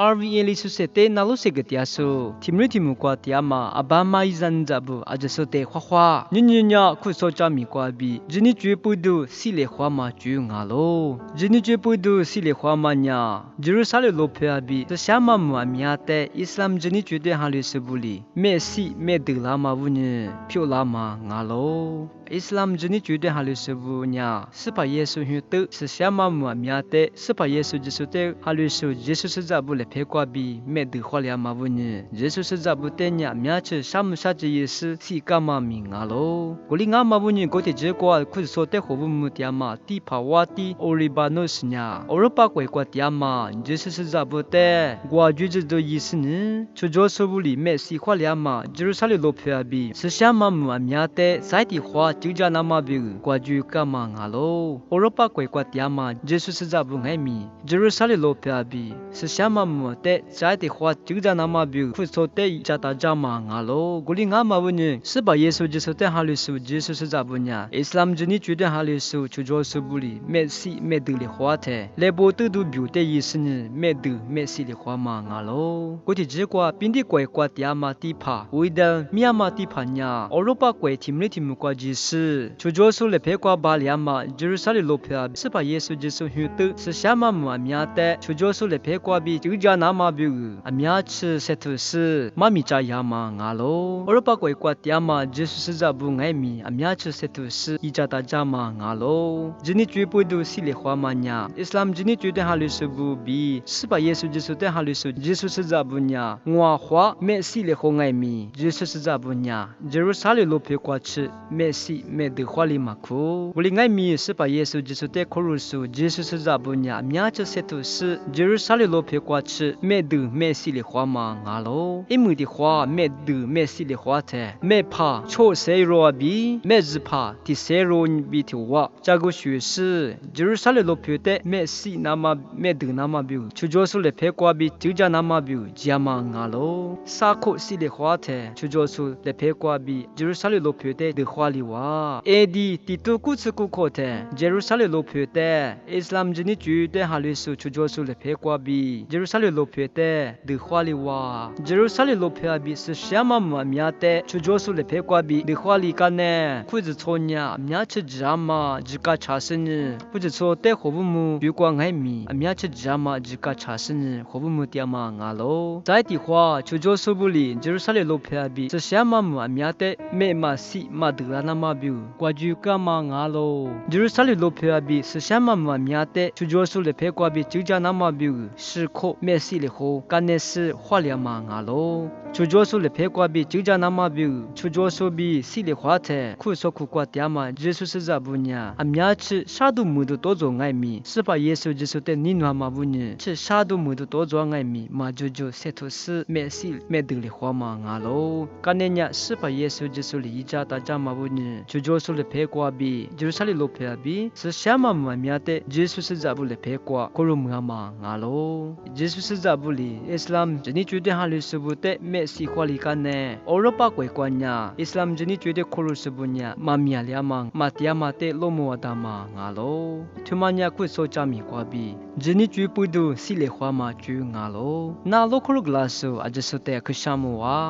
RVN 里出现的那路些个点数，提姆提姆瓜点嘛，阿爸妈一人在不，阿就说的花花，你呀，可说着米瓜比，今年绝不都系列花嘛就俺喽，今年绝不都系列花嘛呀，就是啥的罗皮阿比，这下嘛么米亚的，伊斯兰今年绝对哈律是不离，没西没得拉嘛乌呢，漂拉嘛俺喽。伊斯兰今年绝对哈律是不呢，是把耶稣许多，是下嘛么米亚的，是把耶稣就是的哈律是耶稣是在不嘞。佩瓜比没得花了嘛不呢？耶稣是在不得呢，面吃啥么啥子意思？是干嘛命啊喽？我哩俺嘛不呢？过去结果可是说的和不木的嘛，地帕瓦的欧利巴诺斯呢？欧罗巴国国的嘛，耶稣是在不得？我觉着的意思呢，就就是不里面是花了嘛，就是啥哩罗皮啊比，是啥嘛么面的，在地花就叫那么比，我就干嘛啊喽？欧罗巴国国的嘛，耶稣是在不爱米，就是啥哩罗皮啊比，是啥嘛？的在的话就在那么比不说的加大加嘛啊喽，古里俺嘛不呢，是把耶稣就是的哈律书，耶稣是咋不呢？伊斯兰就你觉得哈律书就做是不哩，没西没得的话的，来不得都表的意思呢，没得没西的话嘛啊喽，过去结果边的国国的嘛地帕，为的米亚嘛地帕呢，欧罗巴国提姆提姆国就是，就做是来陪国巴里亚嘛，就是啥的罗皮啊，是把耶稣就是许多，是啥嘛嘛米亚的，就做是来陪国比就叫那么比如，阿米亚吃些土是，妈咪家呀嘛啊喽，欧罗巴国国的嘛，就是是在不爱米，阿米亚吃些土是，一家大家嘛啊喽，今年绝不都系列话嘛呀，伊斯兰今年绝对哈律师不比，是把耶稣就是的哈律师，耶稣是在不呀，我话没系列好爱米，耶稣是在不呀，耶路撒冷罗皮过去，没系没得话里嘛苦，我哩爱米是把耶稣就是的可鲁苏，耶稣是在不呀，阿米亚吃些土是，耶路撒冷罗皮过去。没得没西的花嘛啊喽，因为的花没得没西的花的，没怕错谁罗比，没只怕第谁罗比的话，这个学士就是啥的罗皮的没西那么没得那么比，就就是来陪过比就叫那么比，这嘛啊喽，啥可西的花的，就就是来陪过比就是啥的罗皮的花里哇，哎的地图古次古可的，就是啥的罗皮的，伊斯兰今年绝对哈律师就就是来陪过比。耶路撒冷罗皮的的花里哇，耶路撒冷罗皮比是什么嘛米亚的，就就是了皮瓜比的花里干呢，或者说呢，米亚吃芝麻，自家查生呢，或者说的何不木比瓜爱米，米亚吃芝麻，自家查生呢，何不木点嘛啊喽，在的话就就是不里，耶路撒冷罗皮比是什么嘛米亚的，没嘛西嘛得啦那么比，瓜就干嘛啊喽，耶路撒冷罗皮比是什么嘛米亚的，就就是了皮瓜比就叫那么比。是可没事的后，干的是花了嘛啊喽。就就是了陪瓜比就叫那么比，就就是比西的花的，可说苦瓜点嘛，耶稣是咋不呢？阿米亚吃啥都没得多做爱米，是把耶稣就是的你那嘛不呢？吃啥都没得多做爱米，嘛就些头是没事没得的花嘛啊喽。干的呢是把耶稣就是一家大家嘛不呢？就就是了陪瓜比，就是啥的罗陪比，是什么嘛米亚的？耶稣是咋不了陪瓜，可罗嘛啊喽。耶稣是在不里，伊斯兰这里绝对哈律师不得没西花里干呢，欧罗巴国关呀，伊斯兰这里绝对可鲁是不呢，马米亚利嘛，马蒂亚马的罗摩达嘛，啊喽，他们呀会说加米瓜比，这里绝不都西里花嘛就啊喽，那罗克鲁格拉苏阿就是得克沙姆哇。